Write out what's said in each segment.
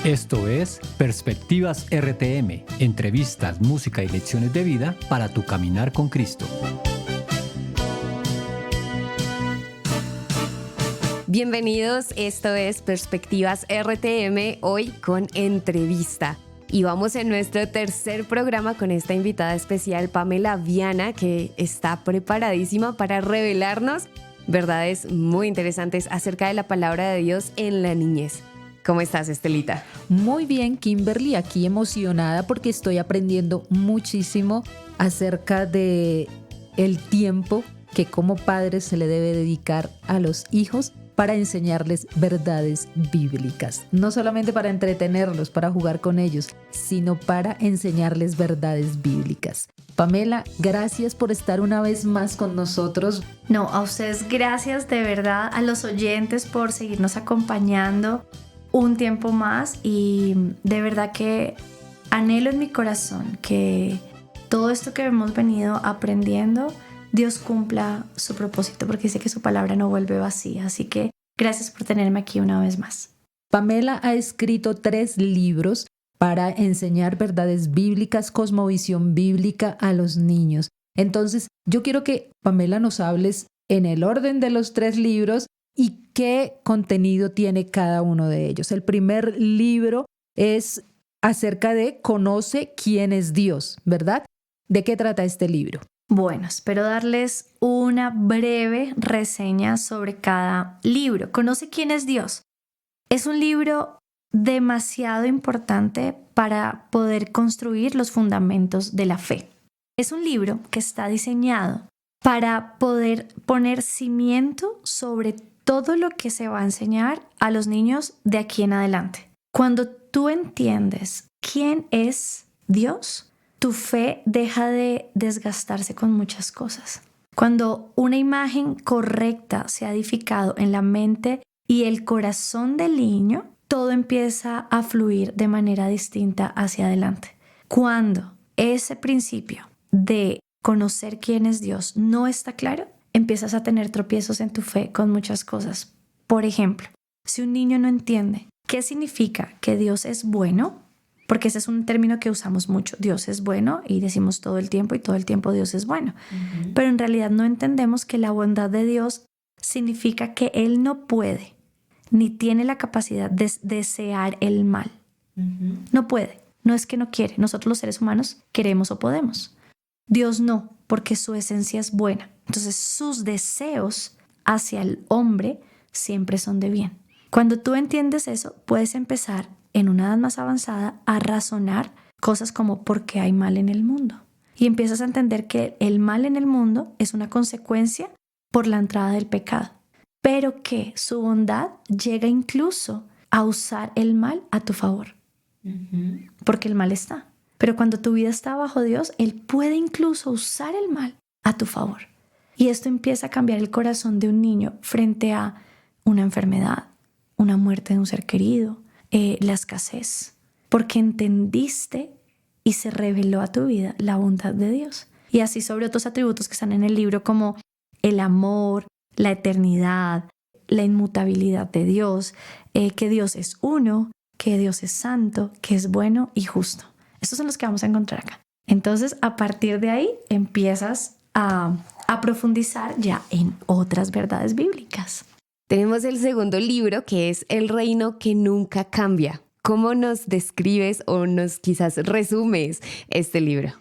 Esto es Perspectivas RTM, entrevistas, música y lecciones de vida para tu caminar con Cristo. Bienvenidos, esto es Perspectivas RTM, hoy con entrevista. Y vamos en nuestro tercer programa con esta invitada especial, Pamela Viana, que está preparadísima para revelarnos verdades muy interesantes acerca de la palabra de Dios en la niñez. ¿Cómo estás, Estelita? Muy bien, Kimberly, aquí emocionada porque estoy aprendiendo muchísimo acerca de el tiempo que como padres se le debe dedicar a los hijos para enseñarles verdades bíblicas. No solamente para entretenerlos, para jugar con ellos, sino para enseñarles verdades bíblicas. Pamela, gracias por estar una vez más con nosotros. No, a ustedes gracias de verdad, a los oyentes por seguirnos acompañando un tiempo más, y de verdad que anhelo en mi corazón que todo esto que hemos venido aprendiendo, Dios cumpla su propósito, porque dice que su palabra no vuelve vacía. Así que gracias por tenerme aquí una vez más. Pamela ha escrito 3 libros para enseñar verdades bíblicas, cosmovisión bíblica a los niños. Entonces, yo quiero que Pamela nos hables en el orden de los 3 libros y qué contenido tiene cada uno de ellos. El primer libro es acerca de Conoce quién es Dios, ¿verdad? ¿De qué trata este libro? Bueno, espero darles una breve reseña sobre cada libro. Conoce quién es Dios. Es un libro demasiado importante para poder construir los fundamentos de la fe. Es un libro que está diseñado para poder poner cimiento sobre todo lo que se va a enseñar a los niños de aquí en adelante. Cuando tú entiendes quién es Dios, tu fe deja de desgastarse con muchas cosas. Cuando una imagen correcta se ha edificado en la mente y el corazón del niño, todo empieza a fluir de manera distinta hacia adelante. Cuando ese principio de conocer quién es Dios no está claro, empiezas a tener tropiezos en tu fe con muchas cosas. Por ejemplo, si un niño no entiende qué significa que Dios es bueno, porque ese es un término que usamos mucho, Dios es bueno, y decimos todo el tiempo y todo el tiempo Dios es bueno. Pero en realidad no entendemos que la bondad de Dios significa que Él no puede, ni tiene la capacidad de desear el mal. No puede, no es que no quiere. Nosotros los seres humanos queremos o podemos. Dios no, porque su esencia es buena. Entonces sus deseos hacia el hombre siempre son de bien. Cuando tú entiendes eso, puedes empezar en una edad más avanzada a razonar cosas como ¿por qué hay mal en el mundo? Y empiezas a entender que el mal en el mundo es una consecuencia por la entrada del pecado, pero que su bondad llega incluso a usar el mal a tu favor, porque el mal está. Pero cuando tu vida está bajo Dios, Él puede incluso usar el mal a tu favor. Y esto empieza a cambiar el corazón de un niño frente a una enfermedad, una muerte de un ser querido, la escasez, porque entendiste y se reveló a tu vida la bondad de Dios. Y así sobre otros atributos que están en el libro, como el amor, la eternidad, la inmutabilidad de Dios, que Dios es uno, que Dios es santo, que es bueno y justo. Estos son los que vamos a encontrar acá. Entonces, a partir de ahí empiezas a profundizar ya en otras verdades bíblicas. Tenemos el segundo libro, que es El reino que nunca cambia. ¿Cómo nos describes o nos quizás resumes este libro?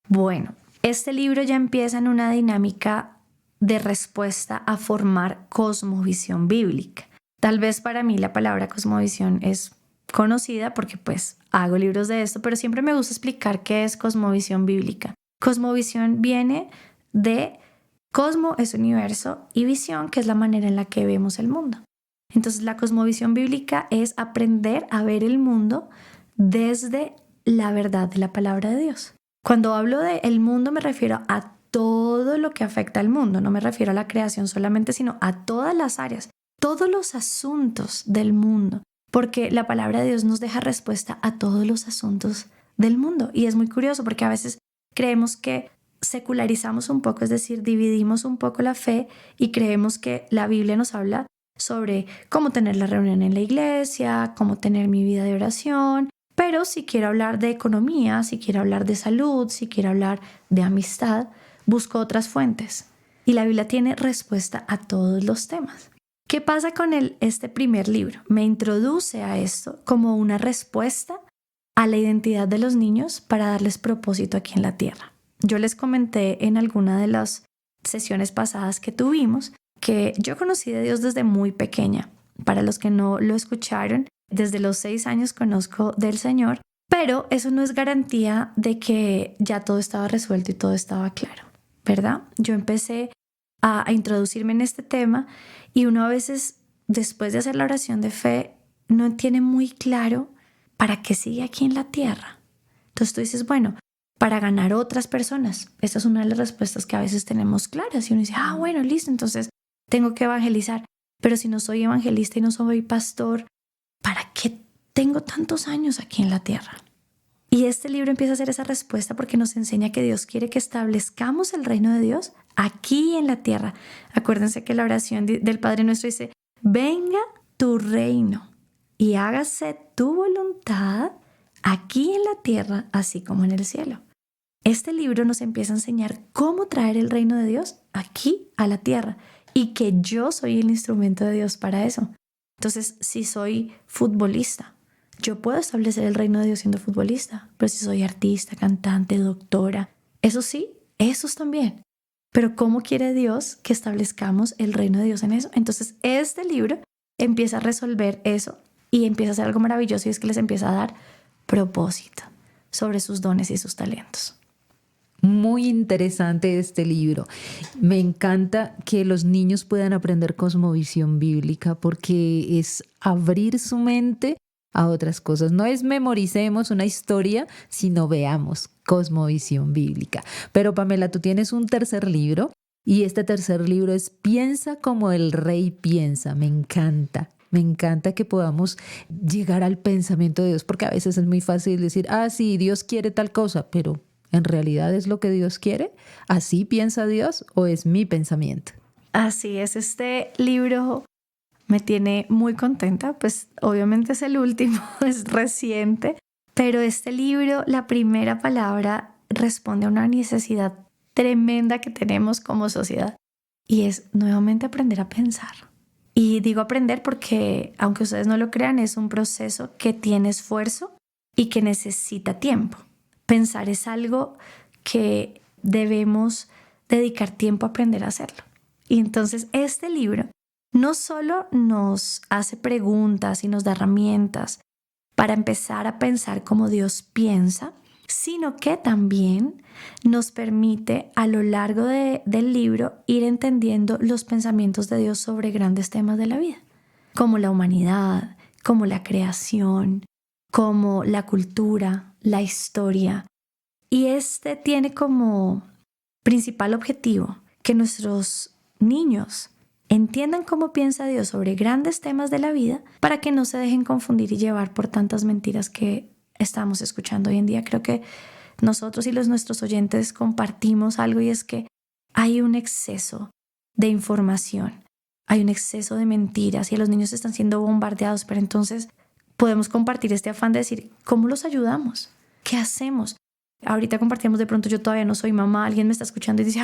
Bueno, este libro ya empieza en una dinámica de respuesta a formar cosmovisión bíblica. Tal vez para mí la palabra cosmovisión es conocida porque pues hago libros de esto, pero siempre me gusta explicar qué es cosmovisión bíblica. Cosmovisión viene de cosmo es universo y visión, que es la manera en la que vemos el mundo. Entonces la cosmovisión bíblica es aprender a ver el mundo desde la verdad de la palabra de Dios. Cuando hablo de el mundo me refiero a todo lo que afecta al mundo, no me refiero a la creación solamente, sino a todas las áreas, todos los asuntos del mundo, porque la palabra de Dios nos deja respuesta a todos los asuntos del mundo. Y es muy curioso porque a veces creemos que secularizamos un poco, es decir, dividimos un poco la fe y creemos que la Biblia nos habla sobre cómo tener la reunión en la iglesia, cómo tener mi vida de oración, pero si quiero hablar de economía, si quiero hablar de salud, si quiero hablar de amistad, busco otras fuentes. Y la Biblia tiene respuesta a todos los temas. ¿Qué pasa con este primer libro? Me introduce a esto como una respuesta a la identidad de los niños para darles propósito aquí en la tierra. Yo les comenté en alguna de las sesiones pasadas que tuvimos que yo conocí de Dios desde muy pequeña. Para los que no lo escucharon, desde los 6 años conozco del Señor, pero eso no es garantía de que ya todo estaba resuelto y todo estaba claro, ¿verdad? Yo empecé a introducirme en este tema y uno a veces, después de hacer la oración de fe, no tiene muy claro para qué sigue aquí en la tierra. Entonces tú dices, bueno, para ganar otras personas. Esa es una de las respuestas que a veces tenemos claras. Y uno dice, bueno, listo, entonces tengo que evangelizar. Pero si no soy evangelista y no soy pastor, ¿para qué tengo tantos años aquí en la tierra? Y este libro empieza a hacer esa respuesta porque nos enseña que Dios quiere que establezcamos el reino de Dios aquí en la tierra. Acuérdense que la oración del Padre Nuestro dice, venga tu reino y hágase tu voluntad aquí en la tierra, así como en el cielo. Este libro nos empieza a enseñar cómo traer el reino de Dios aquí a la tierra y que yo soy el instrumento de Dios para eso. Entonces, si soy futbolista, yo puedo establecer el reino de Dios siendo futbolista, pero si soy artista, cantante, doctora, eso sí, esos también. Pero ¿cómo quiere Dios que establezcamos el reino de Dios en eso? Entonces, este libro empieza a resolver eso y empieza a hacer algo maravilloso y es que les empieza a dar propósito sobre sus dones y sus talentos. Muy interesante este libro. Me encanta que los niños puedan aprender cosmovisión bíblica porque es abrir su mente a otras cosas. No es memoricemos una historia, sino veamos cosmovisión bíblica. Pero Pamela, tú tienes un tercer libro y este tercer libro es Piensa como el rey piensa. Me encanta. Me encanta que podamos llegar al pensamiento de Dios porque a veces es muy fácil decir, sí, Dios quiere tal cosa, pero ¿en realidad es lo que Dios quiere? ¿Así piensa Dios o es mi pensamiento? Así es, este libro me tiene muy contenta, pues obviamente es el último, es reciente, pero este libro, la primera palabra responde a una necesidad tremenda que tenemos como sociedad y es nuevamente aprender a pensar. Y digo aprender porque, aunque ustedes no lo crean, es un proceso que tiene esfuerzo y que necesita tiempo. Pensar es algo que debemos dedicar tiempo a aprender a hacerlo. Y entonces este libro no solo nos hace preguntas y nos da herramientas para empezar a pensar como Dios piensa, sino que también nos permite a lo largo del libro ir entendiendo los pensamientos de Dios sobre grandes temas de la vida, como la humanidad, como la creación, como la cultura, la historia. Y este tiene como principal objetivo que nuestros niños entiendan cómo piensa Dios sobre grandes temas de la vida para que no se dejen confundir y llevar por tantas mentiras que estamos escuchando hoy en día. Creo que nosotros y nuestros oyentes compartimos algo y es que hay un exceso de información, hay un exceso de mentiras y los niños están siendo bombardeados, pero entonces podemos compartir este afán de decir, ¿cómo los ayudamos? ¿Qué hacemos? Ahorita compartimos de pronto, yo todavía no soy mamá, alguien me está escuchando y dice,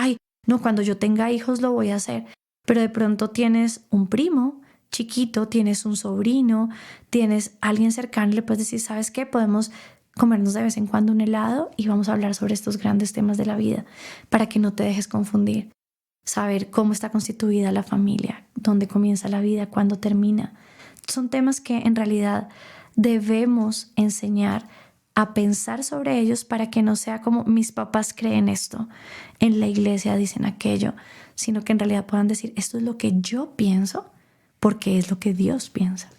no, cuando yo tenga hijos lo voy a hacer. Pero de pronto tienes un primo chiquito, tienes un sobrino, tienes alguien cercano y le puedes decir, ¿sabes qué? Podemos comernos de vez en cuando un helado y vamos a hablar sobre estos grandes temas de la vida para que no te dejes confundir. Saber cómo está constituida la familia, dónde comienza la vida, cuándo termina. Son temas que en realidad debemos enseñar a pensar sobre ellos para que no sea como mis papás creen esto, en la iglesia dicen aquello, sino que en realidad puedan decir esto es lo que yo pienso porque es lo que Dios piensa.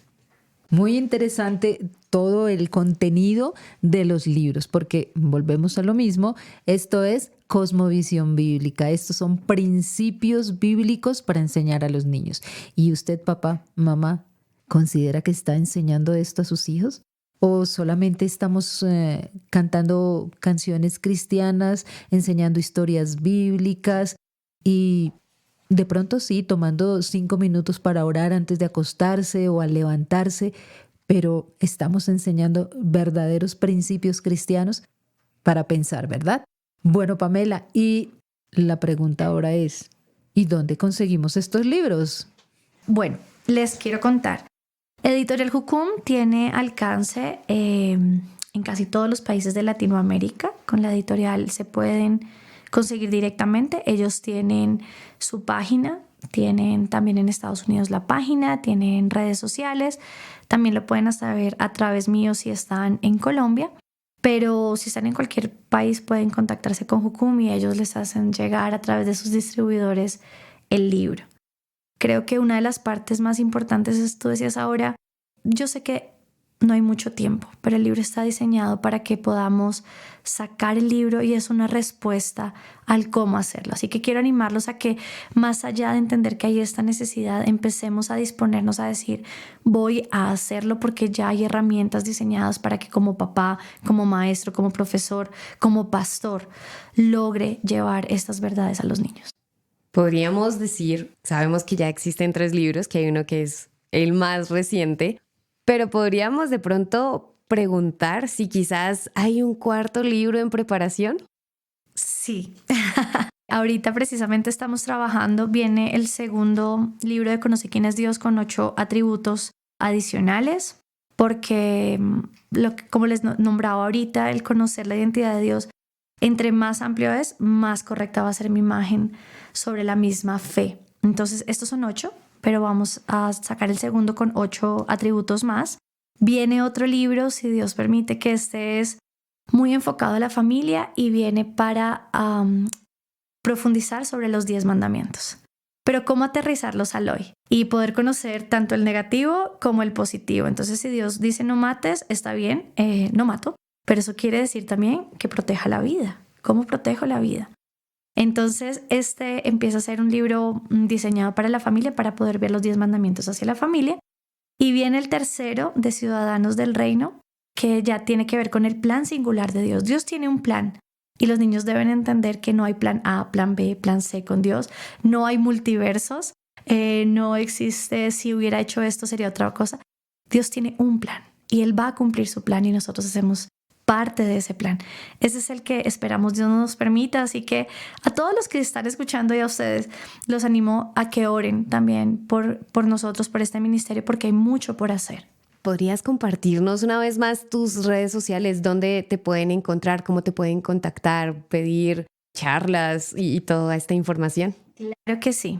Muy interesante todo el contenido de los libros, porque volvemos a lo mismo, esto es cosmovisión bíblica, estos son principios bíblicos para enseñar a los niños. ¿Y usted, papá, mamá, considera que está enseñando esto a sus hijos? ¿O solamente estamos cantando canciones cristianas, enseñando historias bíblicas y de pronto sí, tomando 5 minutos para orar antes de acostarse o al levantarse, pero estamos enseñando verdaderos principios cristianos para pensar, ¿verdad? Bueno, Pamela, y la pregunta ahora es, ¿y dónde conseguimos estos libros? Bueno, les quiero contar. Editorial Jucum tiene alcance en casi todos los países de Latinoamérica. Con la editorial se pueden conseguir directamente. Ellos tienen su página, tienen también en Estados Unidos la página, tienen redes sociales. También lo pueden hasta ver a través mío si están en Colombia. Pero si están en cualquier país pueden contactarse con Jucum y ellos les hacen llegar a través de sus distribuidores el libro. Creo que una de las partes más importantes es, tú decías ahora, yo sé que no hay mucho tiempo, pero el libro está diseñado para que podamos sacar el libro y es una respuesta al cómo hacerlo. Así que quiero animarlos a que, más allá de entender que hay esta necesidad, empecemos a disponernos a decir, voy a hacerlo porque ya hay herramientas diseñadas para que como papá, como maestro, como profesor, como pastor, logre llevar estas verdades a los niños. Podríamos decir, sabemos que ya existen 3 libros, que hay uno que es el más reciente, pero podríamos de pronto preguntar si quizás hay un 4º libro en preparación. Sí. Ahorita precisamente estamos trabajando, viene el 2º libro de Conoce quién es Dios con 8 atributos adicionales, porque como les nombraba ahorita, el conocer la identidad de Dios, entre más amplio es, más correcta va a ser mi imagen sobre la misma fe. Entonces, estos son 8, pero vamos a sacar el 2º con 8 atributos más. Viene otro libro, si Dios permite, que este es muy enfocado a la familia y viene para profundizar sobre los 10 mandamientos. Pero cómo aterrizarlos al hoy y poder conocer tanto el negativo como el positivo. Entonces, si Dios dice no mates, está bien, no mato, pero eso quiere decir también que proteja la vida. ¿Cómo protejo la vida? Entonces, este empieza a ser un libro diseñado para la familia, para poder ver los 10 mandamientos hacia la familia. Y viene el 3º de Ciudadanos del Reino, que ya tiene que ver con el plan singular de Dios. Dios tiene un plan y los niños deben entender que no hay plan A, plan B, plan C con Dios. No hay multiversos, no existe si hubiera hecho esto sería otra cosa. Dios tiene un plan y Él va a cumplir su plan y nosotros hacemos parte de ese plan. Ese es el que esperamos Dios nos permita, así que a todos los que están escuchando y a ustedes los animo a que oren también por nosotros, por este ministerio, porque hay mucho por hacer. ¿Podrías compartirnos una vez más tus redes sociales? ¿Dónde te pueden encontrar? ¿Cómo te pueden contactar? ¿Pedir charlas y toda esta información? Claro que sí.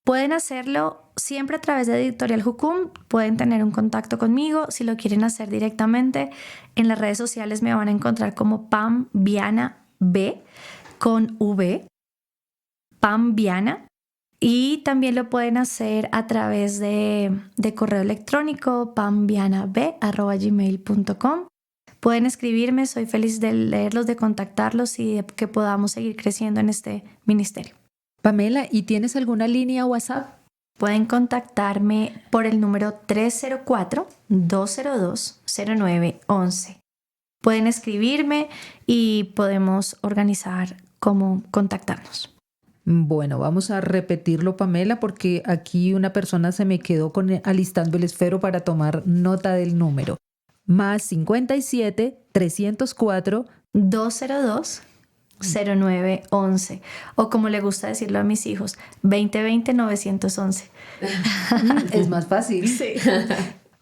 Pueden hacerlo siempre a través de Editorial Jucum, pueden tener un contacto conmigo. Si lo quieren hacer directamente, en las redes sociales me van a encontrar como Pam Viana B con V, Pam Viana. Y también lo pueden hacer a través de correo electrónico pamvianab@gmail.com. Pueden escribirme, soy feliz de leerlos, de contactarlos y de que podamos seguir creciendo en este ministerio. Pamela, ¿y tienes alguna línea WhatsApp? Pueden contactarme por el número 304-202-0911. Pueden escribirme y podemos organizar cómo contactarnos. Bueno, vamos a repetirlo, Pamela, porque aquí una persona se me quedó alistando el esfero para tomar nota del número. Más 57 304 202 0911, o como le gusta decirlo a mis hijos, 2020-911. Es más fácil. Sí.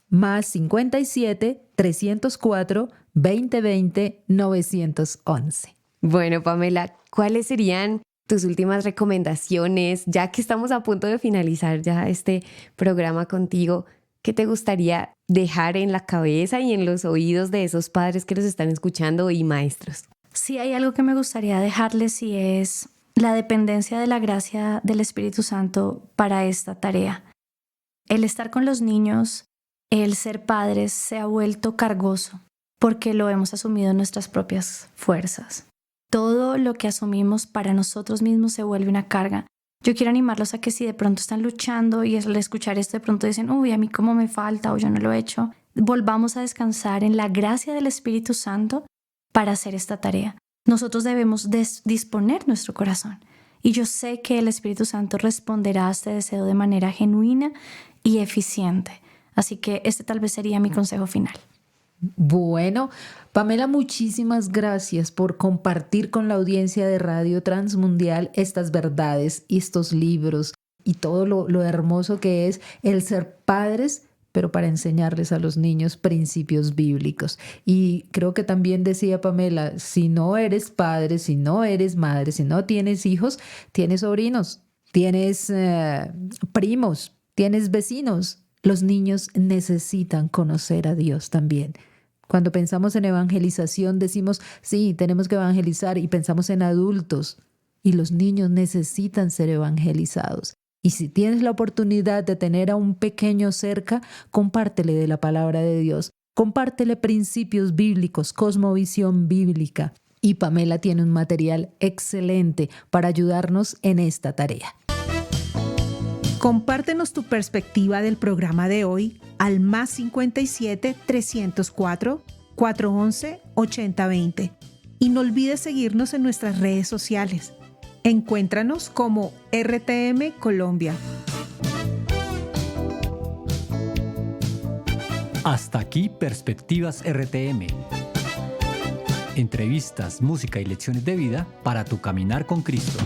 Más 57 304 2020-911. Bueno, Pamela, ¿cuáles serían tus últimas recomendaciones? Ya que estamos a punto de finalizar ya este programa contigo, ¿qué te gustaría dejar en la cabeza y en los oídos de esos padres que los están escuchando y maestros? Sí, hay algo que me gustaría dejarles y es la dependencia de la gracia del Espíritu Santo para esta tarea. El estar con los niños, el ser padres se ha vuelto cargoso porque lo hemos asumido en nuestras propias fuerzas. Todo lo que asumimos para nosotros mismos se vuelve una carga. Yo quiero animarlos a que si de pronto están luchando y al escuchar esto de pronto dicen, uy, a mí cómo me falta o yo no lo he hecho, volvamos a descansar en la gracia del Espíritu Santo para hacer esta tarea. Nosotros debemos disponer nuestro corazón Y yo sé que el Espíritu Santo responderá a este deseo de manera genuina y eficiente. Así que este tal vez sería mi consejo final. Bueno, Pamela, muchísimas gracias por compartir con la audiencia de Radio Transmundial estas verdades y estos libros y todo lo hermoso que es el ser padres, pero para enseñarles a los niños principios bíblicos. Y creo que también decía Pamela, si no eres padre, si no eres madre, si no tienes hijos, tienes sobrinos, tienes primos, tienes vecinos. Los niños necesitan conocer a Dios también. Cuando pensamos en evangelización decimos, sí, tenemos que evangelizar y pensamos en adultos y los niños necesitan ser evangelizados. Y si tienes la oportunidad de tener a un pequeño cerca, compártele de la palabra de Dios, compártele principios bíblicos, cosmovisión bíblica. Y Pamela tiene un material excelente para ayudarnos en esta tarea. Compártenos tu perspectiva del programa de hoy al +57 304 411 8020 y no olvides seguirnos en nuestras redes sociales. Encuéntranos como RTM Colombia. Hasta aquí Perspectivas RTM. Entrevistas, música y lecciones de vida para tu caminar con Cristo.